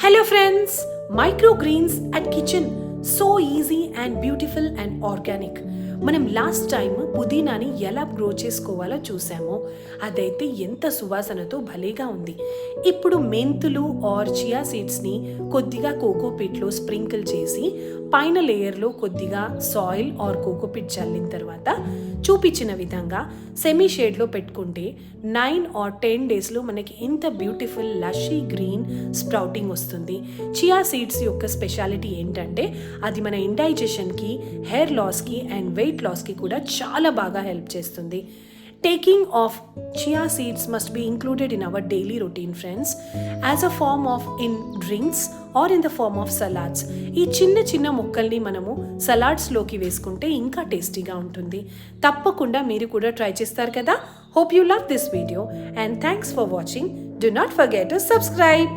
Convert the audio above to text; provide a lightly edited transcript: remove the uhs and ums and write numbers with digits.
Hello friends, microgreens at kitchen. So easy and beautiful and organic. మనం last time పుదీనాని ఎలా grow చేసుకోవాలో చూసామో అదైతే ఎంత సువాసనతో భలేగా ఉంది. ఇప్పుడు మెంతులు ఆర్ చియా సీడ్స్ని కొద్దిగా కోకోపిట్లో స్ప్రింకిల్ చేసి పైన లేయర్లో కొద్దిగా సాయిల్ ఆర్ కోకోపిట్ చల్లిన తర్వాత చూపించిన విధంగా సెమీ షేడ్లో పెట్టుకుంటే 9 or 10 డేస్లో మనకి ఇంత బ్యూటిఫుల్ లషీ గ్రీన్ స్ప్రౌటింగ్ వస్తుంది. చియా సీడ్స్ యొక్క స్పెషాలిటీ ఏంటంటే అది మన ఇండైజెషన్కి, హెయిర్ లాస్కి అండ్ వెయిట్ లాస్కి కూడా చాలా బాగా హెల్ప్ చేస్తుంది. Taking of chia seeds must be included in our daily routine, friends, as a form of in drinks or in the form of salads. ఈ చిన్న ముక్కల్ని మనము సలాడ్స్లోకి వేసుకుంటే ఇంకా టేస్టీగా ఉంటుంది. తప్పకుండా మీరు కూడా ట్రై చేస్తారు కదా. Hope you love this video and thanks for watching. Do not forget to subscribe.